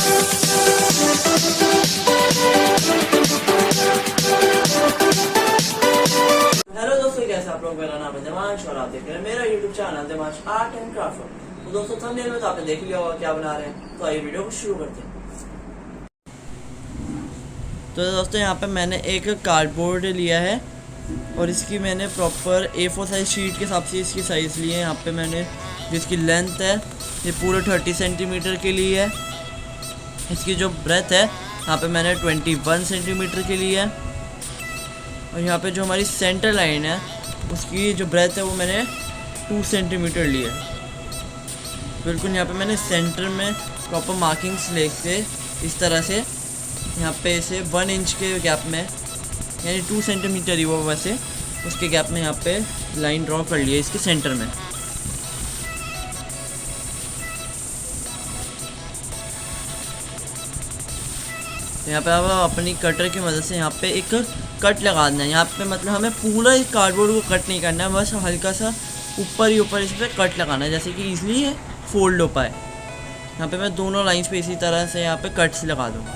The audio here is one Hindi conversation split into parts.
हेलो दोस्तों, कैसे आप लोग। मेरा नाम है देवांश और आप देख रहे हैं मेरा YouTube channel Devansh art and craft. तो दोस्तों, थंबनेल में तो आपने देख लिया होगा क्या बना रहे हैं, तो आइए वीडियो को शुरू करते हैं। तो दोस्तों, यहाँ पे मैंने एक कार्डबोर्ड लिया है और इसकी मैंने प्रॉपर A4 साइज शीट के हिसाब से इसकी साइज़ ली है। यहाँ पे मैंने जिसकी लेंथ है ये पूरे 30 सेंटीमीटर के लिए है। इसकी जो ब्रेथ है यहाँ पे मैंने 21 सेंटीमीटर के लिए है। और यहाँ पे जो हमारी सेंटर लाइन है उसकी जो ब्रेथ है वो मैंने 2 सेंटीमीटर ली है। बिल्कुल यहाँ पे मैंने सेंटर में प्रॉपर मार्किंग्स लेके इस तरह से यहाँ पे इसे 1 इंच के गैप में, यानी 2 सेंटीमीटर ही वो वैसे उसके गैप में यहाँ पे लाइन ड्रॉ कर ली है इसके सेंटर में। यहाँ पे आप अपनी कटर की मदद से यहाँ पे एक कट लगा देना है। यहाँ पे मतलब हमें पूरा इस कार्डबोर्ड को कट नहीं करना है, बस हल्का सा ऊपर ही ऊपर इस पर कट लगाना है, जैसे कि इजली है फोल्ड हो पाए। यहाँ पे मैं दोनों लाइंस पे इसी तरह से यहाँ पे कट्स लगा दूँगा।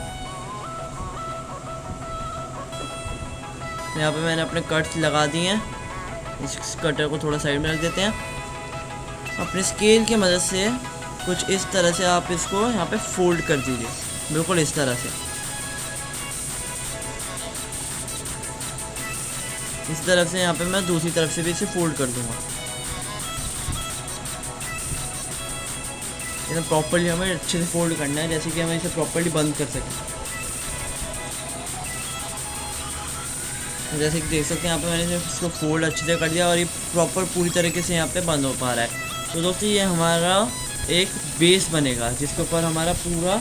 यहाँ पे मैंने अपने कट्स लगा दिए हैं। इस कटर को थोड़ा साइड में रख देते हैं। अपने स्केल की मदद से कुछ इस तरह से आप इसको यहाँ पे फोल्ड कर दीजिए, बिल्कुल इस तरह से। इस तरफ से यहाँ पे मैं दूसरी तरफ से भी इसे फोल्ड कर दूंगा। इसे प्रॉपर्ली हमें अच्छे से फोल्ड करना है, जैसे कि हमें इसे प्रॉपर्ली बंद कर सकें। जैसे कि देख सकते हैं यहाँ पे मैंने इसको फोल्ड अच्छे से कर दिया और ये प्रॉपर पूरी तरीके से यहाँ पे बंद हो पा रहा है। तो दोस्तों, ये हमारा एक बेस बनेगा जिसके ऊपर हमारा पूरा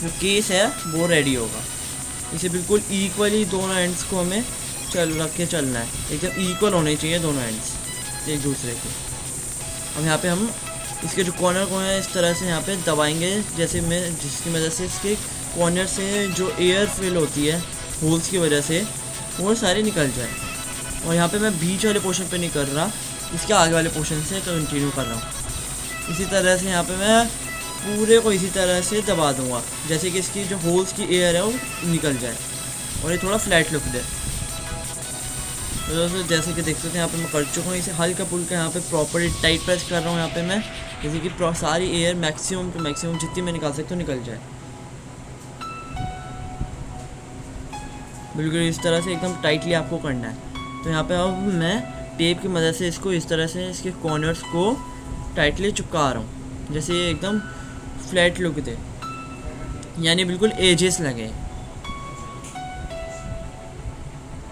जो केस है वो रेडी होगा। इसे बिल्कुल इक्वली दोनों एंड्स को हमें रख के चलना है, एकदम इक्वल होने चाहिए दोनों एंड्स एक दूसरे के। अब यहाँ पे हम इसके जो कॉर्नर को है इस तरह से यहाँ पे दबाएंगे, जैसे मैं जिसकी वजह से इसके कॉर्नर से जो एयर फिल होती है होल्स की वजह से वो सारे निकल जाए। और यहाँ पे मैं बीच वाले पोर्शन पे नहीं कर रहा, इसके आगे वाले पोर्शन से कंटिन्यू कर रहा हूँ। इसी तरह से यहाँ पे मैं पूरे को इसी तरह से दबा दूँगा, जैसे कि इसकी जो होल्स की एयर है वो निकल जाए और ये थोड़ा फ्लैट लुक दे। तो दोस्तों, जैसे कि देख सकते हैं यहाँ पे मैं कर चुका हूँ। इसे हल्का फुल्का यहाँ पे प्रॉपर्ली टाइट प्रेस कर रहा हूँ यहाँ पे मैं, जैसे कि सारी एयर मैक्सिमम टू मैक्सिमम जितनी मैं निकाल सकता हूँ निकल जाए। बिल्कुल इस तरह से एकदम टाइटली आपको करना है। तो यहाँ पे अब मैं टेप की मदद से इसको इस तरह से इसके कॉर्नर्स को टाइटली चिपका रहा हूँ, जैसे ये एकदम फ्लैट लुक दे, यानी बिल्कुल एजेस लगे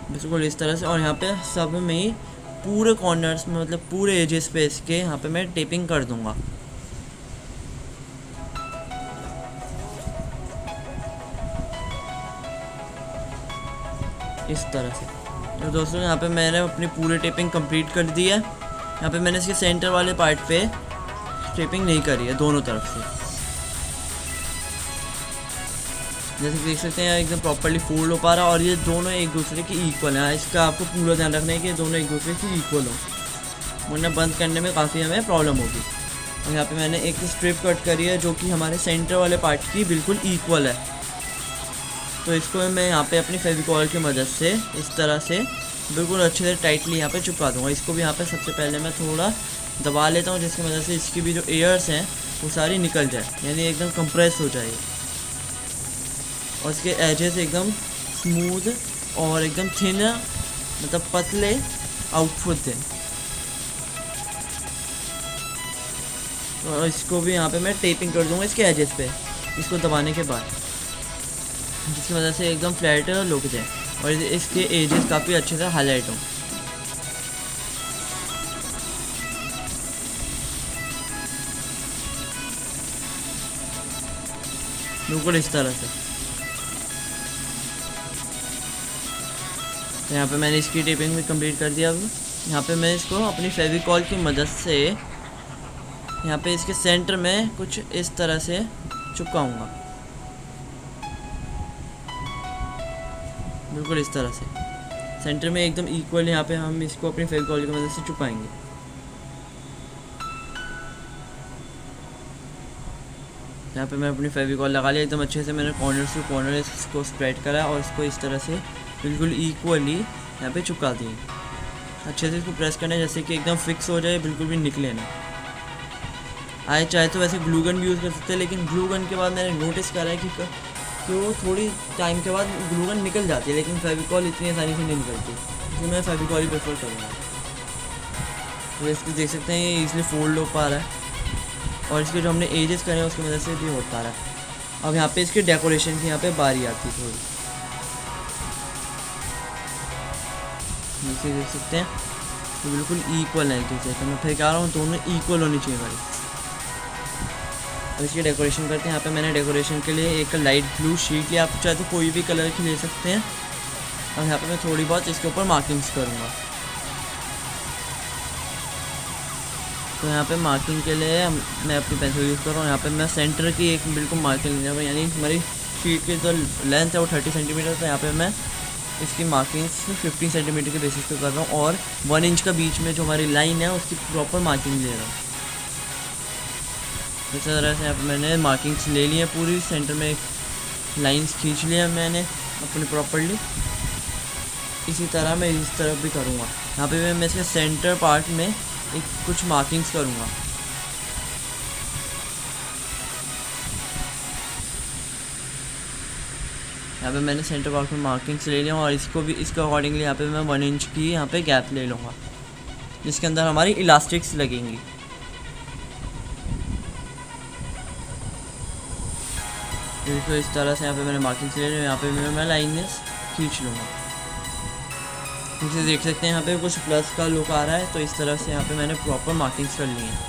बिल्कुल इस तरह से। और यहाँ पे सब में ही पूरे कॉर्नर्स में, मतलब पूरे एजेस पे इसके यहाँ पे मैं टेपिंग कर दूंगा। इस तरह से। तो दोस्तों, यहाँ पे मैंने अपनी पूरी टेपिंग कंप्लीट कर दी है। यहाँ पे मैंने इसके सेंटर वाले पार्ट पे टेपिंग नहीं करी है दोनों तरफ से, जैसे कि देख सकते हैं एकदम प्रॉपर्ली फोल्ड हो पा रहा है। और ये दोनों एक दूसरे की इक्वल है, इसका आपको पूरा ध्यान रखना है कि दोनों एक दूसरे की इक्वल हो, वरना बंद करने में काफ़ी हमें प्रॉब्लम होगी। और यहाँ पे मैंने एक स्ट्रिप कट करी है जो कि हमारे सेंटर वाले पार्ट की बिल्कुल इक्वल है। तो इसको मैं यहाँ पे अपनी फेविकॉल की मदद से इस तरह से बिल्कुल अच्छे से टाइटली यहाँ पे चिपका दूँगा। इसको भी यहाँ पे सबसे पहले मैं थोड़ा दबा लेता हूँ, जिसकी मदद से इसकी भी जो एयर्स हैं वो सारी निकल जाए, यानी एकदम कंप्रेस हो जाए और इसके एजेस एकदम स्मूथ और एकदम थिन, मतलब पतले आउटपुट दें। और इसको भी यहाँ पे मैं टेपिंग कर दूँगा इसके एजेस पे, इसको दबाने के बाद, जिसकी वजह से एकदम फ्लैट लुक दें और इसके एजेस काफ़ी अच्छे से हाईलाइट हों। बिल्कुल इस तरह से। यहाँ पे मैंने इसकी टेपिंग भी कंप्लीट कर दिया। अब यहाँ पे मैं इसको अपनी फेविकॉल की मदद से यहाँ पे इसके सेंटर में कुछ इस तरह से चिपकाऊंगा, बिल्कुल इस तरह से सेंटर में एकदम इक्वल। यहाँ पे हम इसको अपनी फेविकॉल की मदद से चिपकाएंगे। यहाँ पे मैंने अपनी फेविकॉल लगा लिया एकदम अच्छे से। मैंने कॉर्नर से कॉर्नर इसको स्प्रेड करा और इसको इस तरह से बिल्कुल इक्वली यहाँ पे चिपका दिए। अच्छे से इसको प्रेस करना है जैसे कि एकदम फिक्स हो जाए, बिल्कुल भी निकले ना। आए चाहे तो वैसे ग्लू गन भी यूज़ कर सकते हैं, लेकिन ग्लू गन के बाद मैंने नोटिस करा है कि वो थोड़ी टाइम के बाद ग्लू गन निकल जाती है, लेकिन फेविकॉल इतनी आसानी से नहीं निकलती, इसलिए मैं फेविकॉल ही प्रेफर करूँगा। तो इसको देख सकते हैं ये ईजिली फोल्ड हो पा रहा है और इसके जो हमने एजेस करे हैं उसकी वजह से भी हो पा रहा है। अब यहाँ पे इसके डेकोरेशन की यहाँ पे बारी आती है थोड़ी, नीचे देख सकते हैं तो बिल्कुल इक्वल है एक दूसरे से। मैं फिर कह रहा हूँ दोनों इक्वल होनी चाहिए भाई। अब इसकी डेकोरेशन करते हैं। यहाँ पे मैंने डेकोरेशन के लिए एक लाइट ब्लू शीट लिया, आप चाहे तो कोई भी कलर की ले सकते हैं। और यहाँ पे मैं थोड़ी बहुत इसके ऊपर मार्किंग्स करूँगा। तो यहाँ पे मार्किंग के लिए मैं अपनी पेंसिल यूज़ कर रहा हूँ। यहाँ पे मैं सेंटर की एक बिल्कुल मार्किंग ले रहा हूँ, यानी हमारी शीट की जो लेंथ है वो 30 सेंटीमीटर। तो यहाँ पे मैं इसकी मार्किंग्स 15 सेंटीमीटर के बेसिस पे कर रहा हूँ और 1 इंच का बीच में जो हमारी लाइन है उसकी प्रॉपर मार्किंग ले रहा हूँ। इस तरह से यहाँ पे मैंने मार्किंग्स ले ली है पूरी, सेंटर में एक लाइन्स खींच लिया मैंने अपने प्रॉपरली। इसी तरह मैं इस तरफ भी करूँगा। यहाँ पे मैं इसके सेंटर पार्ट में एक कुछ मार्किंग्स करूँगा। यहाँ पे मैंने सेंटर पार्ट में मार्किंग्स ले लिया और इसको भी इसके अकॉर्डिंगली यहाँ पे मैं 1 इंच की यहाँ पे गैप ले लूँगा जिसके अंदर हमारी इलास्टिक्स लगेंगी। तो इस तरह से यहाँ पे मैंने मार्किंग्स ले लिया। यहाँ पे मैं लाइन्स खींच लूँगा। नीचे देख सकते हैं यहाँ पे कुछ प्लस का लुक आ रहा है। तो इस तरह से यहाँ पे मैंने प्रॉपर मार्किंग्स कर ली हैं।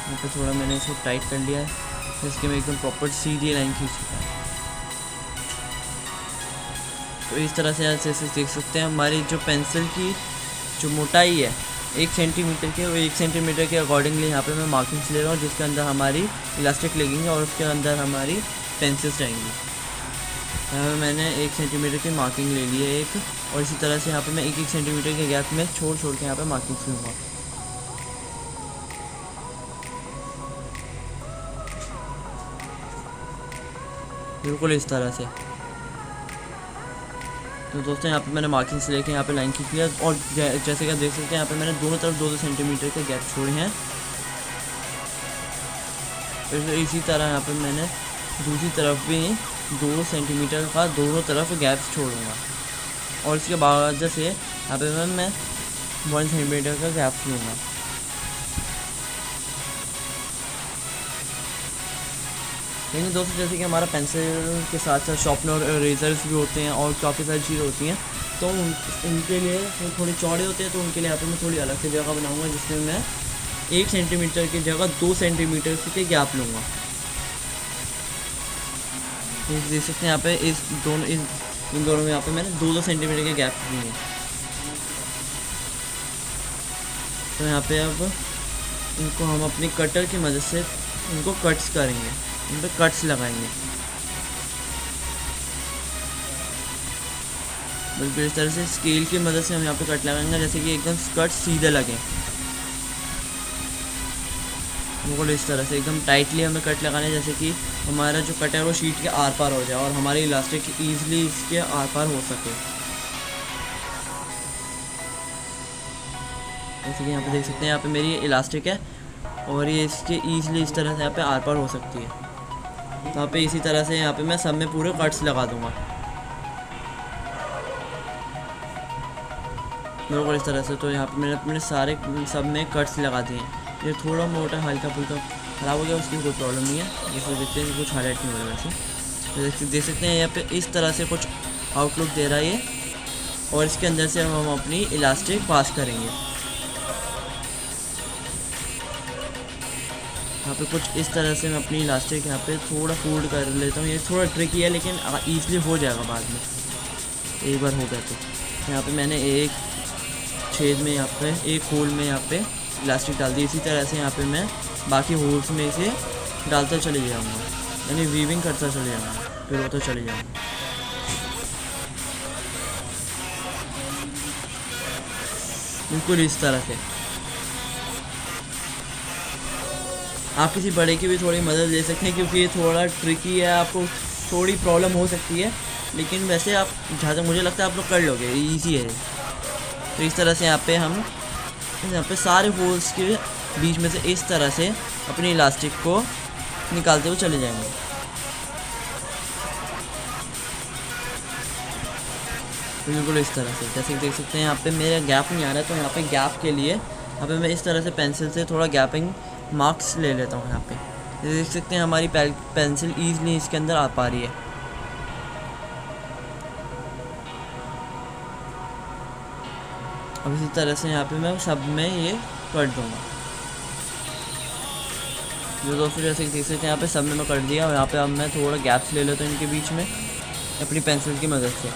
यहाँ पे थोड़ा मैंने इसको टाइट कर लिया है जिसके मैं एकदम प्रॉपर सीधी लाइन खींच चुका है। तो इस तरह से ऐसे देख सकते हैं हमारी जो पेंसिल की जो मोटाई है 1 सेंटीमीटर के, वो 1 सेंटीमीटर के अकॉर्डिंगली यहाँ पे मैं मार्किंग्स ले रहा हूँ जिसके अंदर हमारी इलास्टिक लगेंगे और उसके अंदर हमारी पेंसिल्स रहेंगी। यहाँ पे मैंने 1 सेंटीमीटर की मार्किंग ले ली है एक, और इसी तरह से यहाँ पे मैं 1-1 सेंटीमीटर के गैप में छोड़ के यहाँ पे मार्किंग्स लूँगा। बिल्कुल इस तरह से। तो दोस्तों यहाँ पे मैंने मार्किंग्स लेके यहाँ पे लाइन खींच लिया और जैसे कि आप देख सकते हैं यहाँ पे मैंने दोनों तरफ 2-2 सेंटीमीटर के गैप छोड़े हैं। फिर इसी तरह यहाँ पे मैंने दूसरी तरफ भी 2 सेंटीमीटर का दोनों तरफ गैप छोड़ूंगा और इसके बाद से यहाँ पे मैं 1 सेंटीमीटर का गैप लूँगा। लेकिन दोस्तों जैसे कि हमारा पेंसिल के साथ साथ शार्पनर और इरेजर्स भी होते हैं और काफ़ी सारी चीज़ें होती हैं, तो उनके लिए वो थोड़े चौड़े होते हैं। तो उनके लिए यहाँ पे मैं थोड़ी अलग से जगह बनाऊंगा जिसमें मैं 1 सेंटीमीटर की जगह 2 सेंटीमीटर के गैप लूँगा। देख सकते हैं यहाँ पे इन दोनों में यहाँ पे मैंने 2-2 सेंटीमीटर के गैप लिए। तो यहाँ पे अब इनको हम अपनी कटर की मदद से इनको कट्स करेंगे, इन पर कट्स लगाएंगे। बिल्कुल इस तरह से स्केल की मदद से हम यहाँ पे कट लगाएंगे जैसे कि एकदम कट सीधे लगे। बिल्कुल इस तरह से एकदम टाइटली हमें कट लगाना है जैसे कि हमारा जो कट है वो शीट के आर पार हो जाए और हमारी इलास्टिक ईजिली इसके आर पार हो सके। जैसे कि यहाँ पे देख सकते हैं यहाँ पे मेरी इलास्टिक है और ये इसके ईजिली इस तरह से यहाँ पे आर पार हो सकती है। तो यहाँ पे इसी तरह से यहाँ पे मैं सब में पूरे कट्स लगा दूंगा। बिल्कुल इस तरह से। तो यहाँ पे मैंने अपने सारे सब में कट्स लगा दिए हैं। ये थोड़ा मोटा हल्का फुल्का ख़राब हो गया, उसकी कोई प्रॉब्लम नहीं है। जैसे देखते हैं कुछ हाईलाइट नहीं हो रहा वैसे। तो देख सकते हैं यहाँ पे इस तरह से कुछ आउटलुक दे रहा है ये, और इसके अंदर से हम अपनी इलास्टिक पास करेंगे। यहाँ पे कुछ इस तरह से मैं अपनी इलास्टिक यहाँ पे थोड़ा फोल्ड कर लेता हूँ। ये थोड़ा ट्रिकी है लेकिन ईजिली हो जाएगा बाद में, एक बार हो गया तो। यहाँ पे मैंने एक छेद में यहाँ पे एक होल में यहाँ पे इलास्टिक डाल दी। इसी तरह से यहाँ पे मैं बाकी होल्स में इसे डालता चले जाऊँगा, यानी वीविंग करता चले जाऊँगा, फिर होता चले जाऊँगा। बिल्कुल इस तरह से। आप किसी बड़े की भी थोड़ी मदद ले सकते हैं क्योंकि ये थोड़ा ट्रिकी है, आपको थोड़ी प्रॉब्लम हो सकती है, लेकिन वैसे आप जहाँ तक मुझे लगता है आप लोग कर लोगे, ईजी है। तो इस तरह से यहाँ पे सारे होल्स के बीच में से इस तरह से अपनी इलास्टिक को निकालते हुए चले जाएंगे। बिल्कुल इस तरह से, जैसे कि देख सकते हैं यहाँ पे मेरा गैप नहीं आ रहा है, तो यहाँ पे गैप के लिए यहाँ पे मैं इस तरह से पेंसिल से थोड़ा गैपिंग मार्क्स ले लेता हूँ। यहाँ पे देख सकते हैं हमारी पेंसिल ईजिली इसके अंदर आ पा रही है। अब इसी तरह से यहाँ पे मैं सब में ये कर दूँगा। जो दोस्तों जैसे कि देख सकते हैं यहाँ पे सब में मैं कर दिया, और यहाँ पे अब मैं थोड़ा गैप्स ले लेता हूँ इनके बीच में अपनी पेंसिल की मदद से।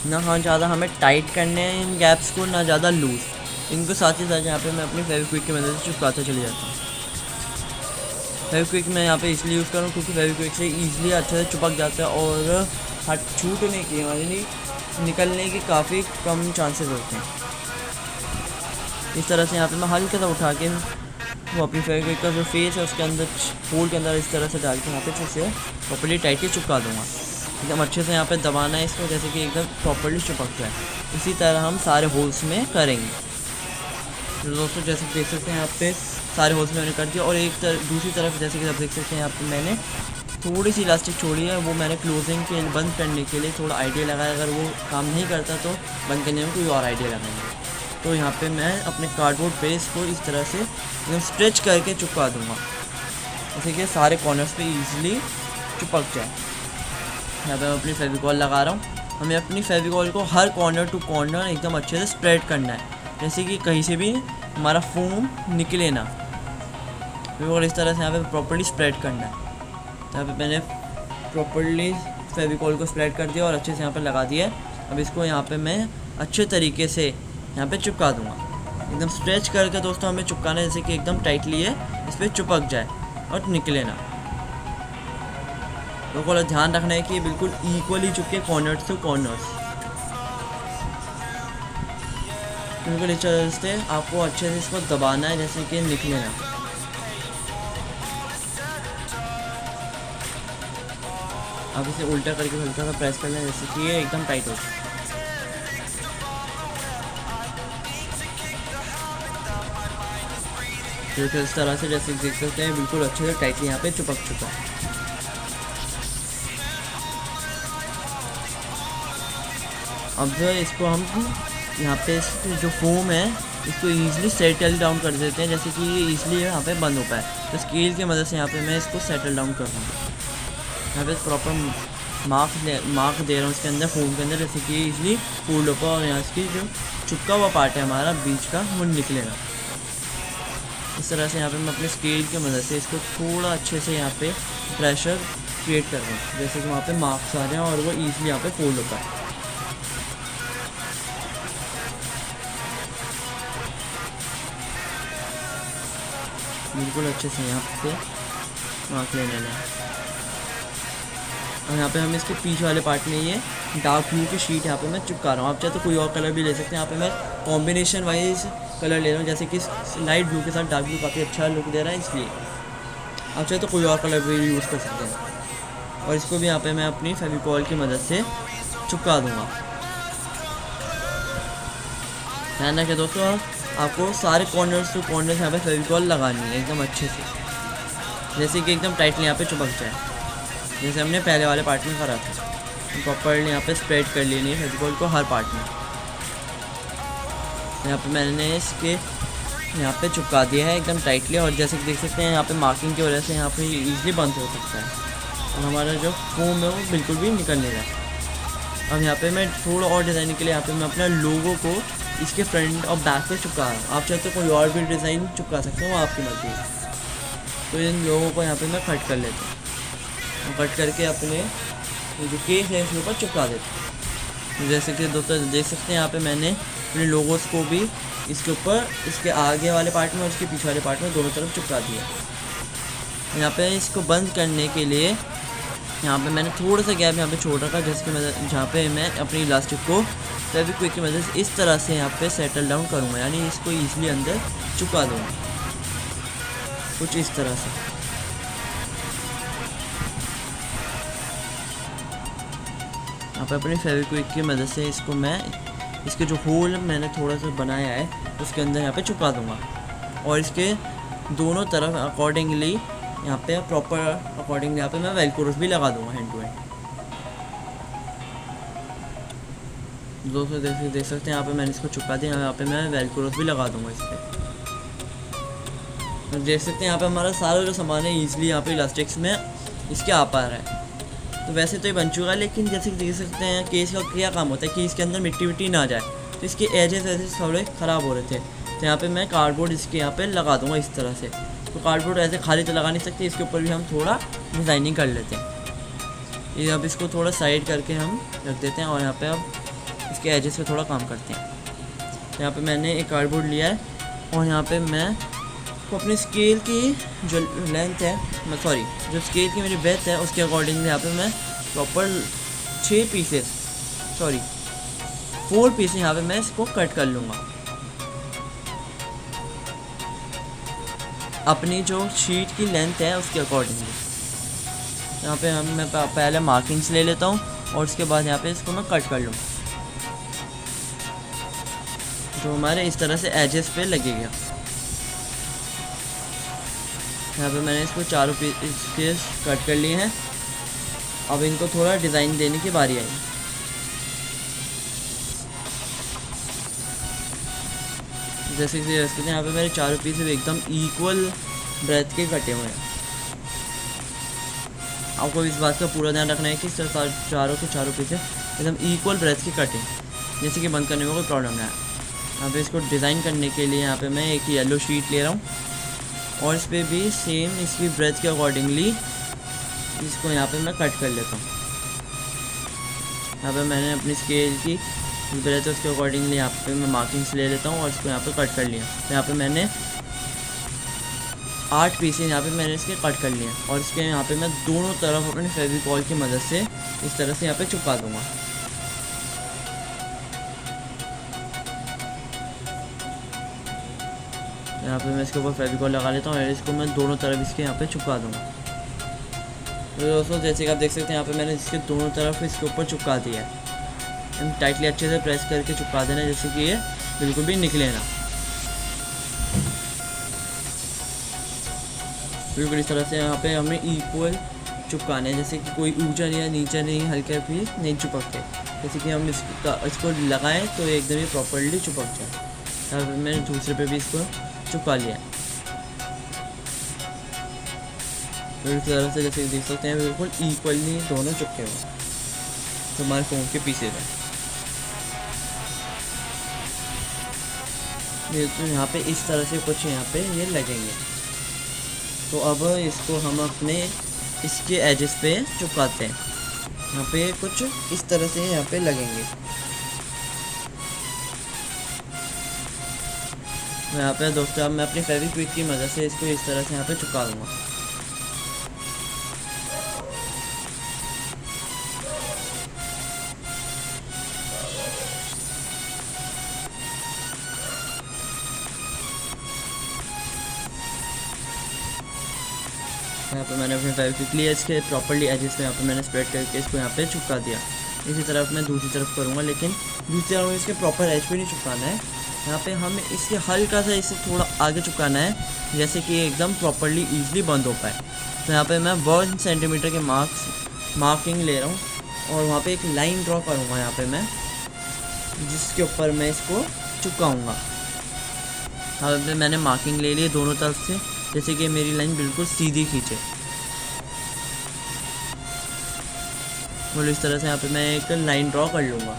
ना हाँ ज़्यादा हमें टाइट करने हैं इन गैप्स को, ना ज़्यादा लूज़। इनको साथ ही साथ यहाँ पे मैं अपनी फेविक्विक की मदद से चिपकाता चले जाता हूँ। फेविक्विक मैं यहाँ पे इसलिए यूज़ करूँ क्योंकि फेविक्विक से ईजिली अच्छे से चिपक जाता है और छूटने की यानी निकलने के काफ़ी कम चांसेस होते हैं। इस तरह से यहाँ पे मैं हल्का सा उठा के वो अपनी फेविक्विक का जो फेस है उसके अंदर होल के अंदर इस तरह से डाल के यहाँ पे अच्छे से प्रॉपर्ली टाइट के चिपका दूँगा। एकदम अच्छे से यहाँ पे दबाना है इसको, जैसे कि एकदम प्रॉपर्ली चिपक जाए। इसी तरह हम सारे होल्स में करेंगे। तो दोस्तों जैसे देख सकते हैं यहाँ पे सारे होल्स में मैंने कर दिया, और दूसरी तरफ जैसे कि आप देख सकते हैं यहाँ पे मैंने थोड़ी सी इलास्टिक छोड़ी है, वो मैंने क्लोजिंग के बंद करने के लिए थोड़ा आइडिया लगाया। अगर वो काम नहीं करता तो बंद करने में कोई और आइडिया लगाएंगे। तो यहाँ पे मैं अपने कार्डबोर्ड पे इसको इस तरह से एकदम स्ट्रेच करके चिपका दूँगा, जैसे कि सारे कॉर्नर्स पे ईजिली चिपक जाए। यहाँ पे मैं अपनी फेविकॉल लगा रहा हूँ। हमें अपनी फेविकॉल को हर कॉर्नर टू कॉर्नर एकदम अच्छे से स्प्रेड करना है, जैसे कि कहीं से भी हमारा फोम निकले ना। फेविकॉल इस तरह से यहाँ पे प्रॉपर्ली स्प्रेड करना है। यहाँ पे मैंने प्रॉपर्ली फेविकॉल को स्प्रेड कर दिया और अच्छे से यहाँ पे लगा दिया। अब इसको यहाँ पे मैं अच्छे तरीके से यहाँ पे चिपका दूँगा, एकदम स्ट्रेच करके दोस्तों हमें चिपकाना है, जैसे कि एकदम टाइटली है इस पर चिपक जाए और निकले ना। तो ध्यान रखना है कि बिल्कुल इक्वली चिपके कॉर्नर्स टू कॉर्नर्स। बिल्कुल इस तरह से आपको अच्छे से इसको दबाना है, जैसे कि निकले ना। आप इसे उल्टा करके हल्का सा प्रेस करना है, जैसे कि ये एकदम टाइट हो जाए। तो इस तरह से जैसे देख सकते हैं बिल्कुल अच्छे से टाइटली यहाँ पे चिपक चुका है। अब जो है इसको हम यहाँ पे जो फोम है इसको ईजिली सेटल डाउन कर देते हैं, जैसे कि ये ईजिली यहाँ पे बंद हो पाए। तो स्केल की मदद से यहाँ पे मैं इसको सेटल डाउन कर रहा हूँ। यहाँ पे प्रॉपर मार्क दे रहा हूँ इसके अंदर, फोम के अंदर, जैसे कि ईजिली फोल्ड हो पाए और यहाँ इसकी जो चुपका हुआ पार्ट है हमारा बीच का वो निकलेगा। इस तरह से यहाँ पे मैं अपने स्केल की मदद से इसको थोड़ा अच्छे से यहाँ पे प्रेशर क्रिएट कर रहा हूँ, जैसे कि वहाँ पे मार्क्स आ रहे हैं और वो ईजिली यहाँ पे फोल्ड होता है। बिल्कुल अच्छे से यहाँ पे मार्क ले लेना है। और यहाँ पे हम इसके पीछे वाले पार्ट में ये डार्क ब्लू की शीट यहाँ पे मैं चिपका रहा हूँ। आप चाहे तो कोई और कलर भी ले सकते हैं। यहाँ पे मैं कॉम्बिनेशन वाइज कलर ले रहा हूँ, जैसे कि लाइट ब्लू के साथ डार्क ब्लू काफ़ी अच्छा लुक दे रहा है, इसलिए आप चाहे तो कोई और कलर भी यूज़ कर सकते हैं। और इसको भी यहाँ पे मैं अपनी फेविकॉल की मदद से चिपका दूँगा। ध्यान रखें दोस्तों, आपको सारे कॉर्नर्स टू कॉर्नर्स यहाँ पे फेविकॉल लगानी है एकदम अच्छे से, जैसे कि एकदम टाइटली यहाँ पे चिपक जाए, जैसे हमने पहले वाले पार्ट में करा था। प्रॉपर्ली यहाँ पे स्प्रेड कर लेनी है फेविकॉल को हर पार्ट में। यहाँ पे मैंने इसके यहाँ पे चिपका दिया है एकदम टाइटली, और जैसे कि देख सकते हैं यहाँ पे मार्किंग की वजह से यहाँ पे ईजिली बंद हो सकता है और हमारा जो फोम है वो बिल्कुल भी निकल नहीं रहा। अब यहाँ पे मैं थोड़ा और डिज़ाइन के लिए यहाँ पे मैं अपना लोगो को इसके फ्रंट और बैक पे चिपका रहा हूँ। आप चाहे तो कोई और भी डिज़ाइन चिपका सकते हो, वो आपकी मर्जी है। तो इन लोगों को यहाँ पे मैं कट कर लेता हूँ, कट करके अपने जो केस है इसके ऊपर चिपका देता हूँ। जैसे कि दोस्तों देख सकते हैं यहाँ पे मैंने अपने लोगोस को भी इसके ऊपर, इसके आगे वाले पार्ट में और इसके पीछे वाले पार्ट में दोनों तरफ चिपका दिया। यहाँ पे इसको बंद करने के लिए यहाँ पे मैंने थोड़ा सा गैप यहाँ पे छोड़ रखा, जैसे कि मैं जहाँ पे मैं अपनी इलास्टिक को फेविक्विक की मदद से इस तरह से यहाँ पे सेटल डाउन करूँगा, यानी इसको ईजिली अंदर चुका दूँगा कुछ इस तरह से। यहाँ पे अपनी फेविक्विक की मदद से इसको मैं इसके जो होल मैंने थोड़ा सा बनाया है उसके अंदर यहाँ पे चुका दूँगा, और इसके दोनों तरफ अकॉर्डिंगली यहाँ पे प्रॉपर अकॉर्डिंगली यहाँ पे मैं वेलक्रोस भी लगा दूँगा हैंड टू हैंड। दोस्तों देख सकते हैं यहाँ पे मैंने इसको चुका दिया, यहाँ पे मैं वेलक्रोस भी लगा दूँगा इस पर। देख सकते हैं यहाँ पे हमारा सारा जो सामान है ईजिली यहाँ पे इलास्टिक्स में इसके आ पा रहा है। तो वैसे तो ये बन चुका है, लेकिन जैसे कि देख सकते हैं केस का क्या काम होता है कि इसके अंदर मिट्टी विट्टी ना जाए, तो इसके एजेस वैसे थोड़े ख़राब हो रहे थे। तो यहाँ पे मैं कार्डबोर्ड इसके यहाँ पे लगा दूँगा इस तरह से। तो कार्डबोर्ड ऐसे खाली तो लगा नहीं सकते, इसके ऊपर भी हम थोड़ा डिज़ाइनिंग कर लेते हैं। ये अब इसको थोड़ा साइड करके हम रख देते हैं और यहाँ पे अब इसके एजेस पे थोड़ा काम करते हैं। तो यहाँ पे मैंने एक कार्डबोर्ड लिया है और यहाँ पे मैं तो अपनी स्केल की जो लेंथ है जो स्केल की मेरी ब्रेथ है उसके अकॉर्डिंग यहाँ पे मैं प्रॉपर 4 पीसेस यहाँ पे मैं इसको कट कर लूँगा। अपनी जो शीट की लेंथ है उसके अकॉर्डिंगली यहाँ पे मैं पहले मार्किंग्स ले लेता हूँ और उसके बाद यहाँ पे इसको मैं कट कर लूँगा, जो हमारे इस तरह से एजेस पे लगेगा। यहाँ पे मैंने इसको चारों पीस कट कर लिए हैं। अब इनको थोड़ा डिज़ाइन देने की बारी आई। जैसे कि यहाँ पे मेरे चारों पीस एकदम इक्वल ब्रेथ के कटे हुए हैं। आपको इस बात का पूरा ध्यान रखना है कि चारों पीस एकदम इक्वल ब्रेथ के कटे, जैसे कि बंद करने में कोई प्रॉब्लम ना है। यहाँ पे इसको डिज़ाइन करने के लिए यहाँ पे मैं एक येलो शीट ले रहा हूँ और इस पर भी सेम इसकी ब्रेथ के अकॉर्डिंगली इसको यहाँ पे मैं कट कर लेता हूँ। यहाँ पे मैंने अपनी स्केल की ब्रेथ है उसके अकॉर्डिंगली यहाँ पे मैं मार्किंग्स ले लेता हूँ और इसको यहाँ पे कट कर लिया। तो यहाँ पे मैंने 8 पीसेस यहाँ पे मैंने इसके कट कर लिए और इसके यहाँ पे मैं दोनों तरफ अपने फेविकॉल की मदद से इस तरह से यहाँ पे चिपका दूँगा। यहाँ पे मैं इसके ऊपर फेविकॉल लगा लेता हूँ और इसको मैं दोनों तरफ इसके यहाँ पे चिपका दूँगा। तो दोस्तों जैसे कि आप देख सकते हैं यहाँ पे मैंने इसके दोनों तरफ इसके ऊपर चिपका दिया है। टाइटली अच्छे से प्रेस करके चिपका देना, जैसे कि ये बिल्कुल भी निकले ना। बिल्कुल इस तरह से यहाँ पे हमें इक्वल चिपकाना है, जैसे कि कोई ऊंचा नहीं या नीचा नहीं, हल्का भी नहीं चिपकते। जैसे कि हम इसको लगाएं तो एकदम ही प्रॉपर्ली चिपक जाए। यहाँ पर मैंने दूसरे पे भी इसको चिपका लिया। तो इस तरह से जैसे देख सकते हैं बिल्कुल इक्वली दोनों चिपके हुए तो हमारे फ़ोन के पीछे हैं। ये तो यहाँ पे इस तरह से कुछ यहाँ पे ये लगेंगे। तो अब इसको हम अपने इसके एजेस पे चिपकाते हैं। यहाँ पे कुछ इस तरह से यहाँ पे लगेंगे। यहाँ पे दोस्तों अब मैं अपनी फेविक्विक की मदद से इसको इस तरह से यहाँ पे चिपका दूँगा। यहाँ पे मैंने अपने फेविक्विक लिया, इसके प्रॉपर्ली एजेस पे यहाँ पे मैंने स्प्रेड करके इसको यहाँ पे चिपका दिया। इसी तरफ मैं दूसरी तरफ करूँगा, लेकिन दूसरी तरफ इसके प्रॉपर एज पे नहीं चिपकाना है। यहाँ पे हमें इसके हल्का सा इसे थोड़ा आगे चिपकाना है, जैसे कि एकदम प्रॉपर्ली ईजिली बंद हो पाए। तो यहाँ पे मैं 1 सेंटीमीटर के मार्किंग ले रहा हूँ और वहाँ पे एक लाइन ड्रॉ करूँगा यहाँ पे मैं, जिसके ऊपर मैं इसको चिपकाऊँगा। यहाँ पे मैंने मार्किंग ले ली दोनों तरफ से, जैसे कि मेरी लाइन बिल्कुल सीधी खींचे। बोलो इस तरह से यहाँ पे मैं एक लाइन ड्रॉ कर लूँगा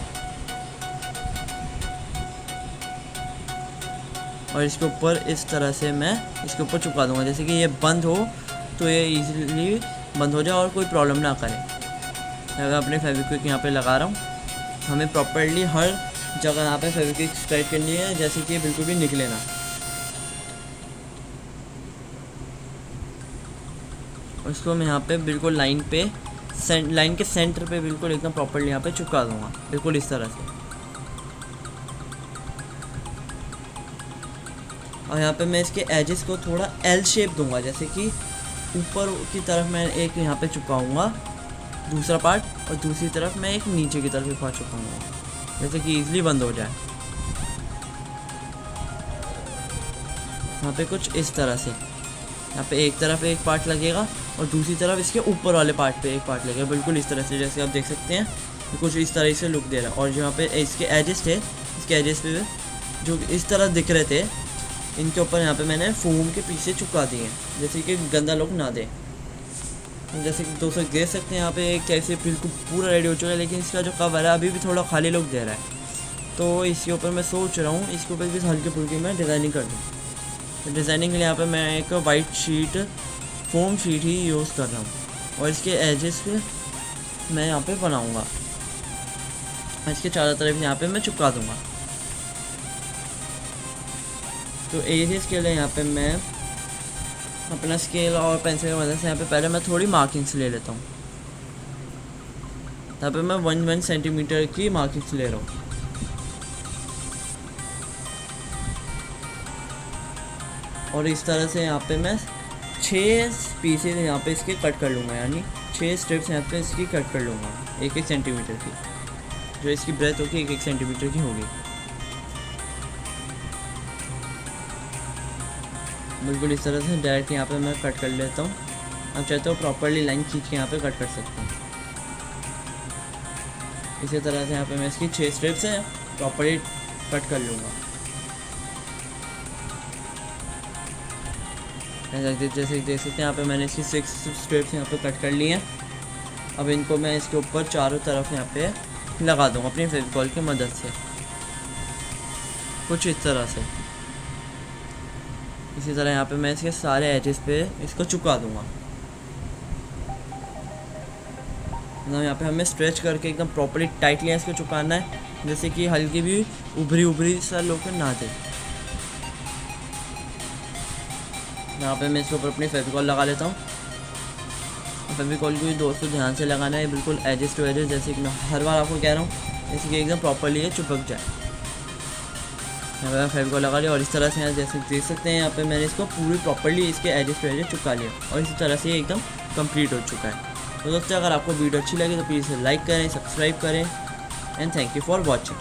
और इसके ऊपर इस तरह से मैं इसके ऊपर चिपका दूँगा, जैसे कि ये बंद हो तो ये इजीली बंद हो जाए और कोई प्रॉब्लम ना करे। मैं अपने फेविक्विक यहाँ पे लगा रहा हूँ। हमें प्रॉपर्ली हर जगह यहाँ पे फेविक्विक स्प्रेड करनी है, जैसे कि ये बिल्कुल भी निकले ना। इसको मैं यहाँ पे बिल्कुल लाइन पे लाइन के सेंटर पे बिल्कुल एकदम प्रॉपर्ली यहाँ पे चिपका दूंगा, बिल्कुल इस तरह से। और यहाँ पे मैं इसके एजेस को थोड़ा एल शेप दूंगा, जैसे कि ऊपर की तरफ मैं एक यहाँ पे चिपकाऊंगा दूसरा पार्ट, और दूसरी तरफ मैं एक नीचे की तरफ एक पार्ट चिपकाऊंगा, जैसे कि ईजिली बंद हो जाए। यहाँ पे कुछ इस तरह से, यहाँ पे एक तरफ एक पार्ट लगेगा और दूसरी तरफ इसके ऊपर वाले पार्ट पे एक पार्ट लगेगा, बिल्कुल इस तरह से, जैसे आप देख सकते हैं कुछ इस तरह से लुक दे रहा है। और जो यहाँ पे इसके एजेस थे, इसके एजेस पे जो इस तरह दिख रहे थे, इनके ऊपर यहाँ पे मैंने फोम के पीछे चिपका दिए हैं, जैसे कि गंदा लुक ना दे। जैसे कि दोस्तों देख सकते हैं यहाँ पे एक कैसे बिल्कुल पूरा रेडी हो चुका है, लेकिन इसका जो कवर है अभी भी थोड़ा खाली लुक दे रहा है। तो इसके ऊपर मैं सोच रहा हूँ इसके ऊपर भी हल्की फुल्की मैं डिज़ाइनिंग कर दूँ। तो डिज़ाइनिंग के लिए यहाँ पे मैं एक वाइट शीट, फोम शीट ही यूज़ कर रहा हूँ, और इसके एजेस पे मैं यहाँ पे बनाऊँगा, इसके चारों तरफ यहाँ पे मैं चिपका दूँगा। तो एजेस के लिए यहाँ पे मैं अपना स्केल और पेंसिल की मदद से यहाँ पे पहले मैं थोड़ी मार्किंग्स ले लेता हूँ। यहाँ पे मैं 1 सेंटीमीटर की मार्किंग्स ले रहा हूँ। और इस तरह से यहाँ पे मैं 6 पीसेस यहाँ पे इसके कट कर लूँगा, यानी 6 स्ट्रिप्स यहाँ पे इसकी कट कर लूँगा 1-1 सेंटीमीटर की। जो इसकी ब्रेथ होगी 1-1 सेंटीमीटर की होगी, बिल्कुल इस तरह से डायरेक्ट यहाँ पे मैं कट कर लेता हूँ। अब चाहते हो प्रॉपरली लाइन खींच के यहाँ पे कट कर सकता हूँ। इसी तरह से यहाँ पे मैं इसकी 6 स्ट्रिप्स हैं प्रॉपरली कट कर लूँगा। जैसे देख सकते हैं यहाँ पे मैंने इसकी 6 स्ट्रिप्स यहाँ पे कट कर ली हैं। अब इनको मैं इसके ऊपर चारों तरफ यहाँ पे लगा दूँगा अपनी फेविकॉल की मदद से, कुछ इस तरह से। इसी तरह यहाँ पे मैं इसके सारे एजेस पे इसको चिपका दूँगा। मतलब यहाँ पे हमें स्ट्रेच करके एकदम प्रॉपर्ली टाइटली इसको चिपकाना है, जैसे कि हल्की भी उभरी सा लोग ना दे। यहाँ पे मैं इसके ऊपर अपनी फेविकॉल लगा लेता हूँ। फेविकॉल को भी दोस्तों ध्यान से लगाना है, बिल्कुल एजेस टू एजेस, जैसे कि मैं हर बार आपको कह रहा हूँ, जैसे कि एकदम प्रॉपर्ली ये चिपक जाए। यहाँ पे मैं फेविकॉल लगा लिया और इस तरह से यहाँ जैसे देख सकते हैं यहाँ पे मैंने इसको पूरी प्रॉपर्ली इसके एजेस टू एजेस चिपका लिया, और इसी तरह से ये एकदम कंप्लीट हो चुका है। तो दोस्तों अगर आपको वीडियो अच्छी लगी तो प्लीज़ लाइक करें, सब्सक्राइब करें, and thank you for watching.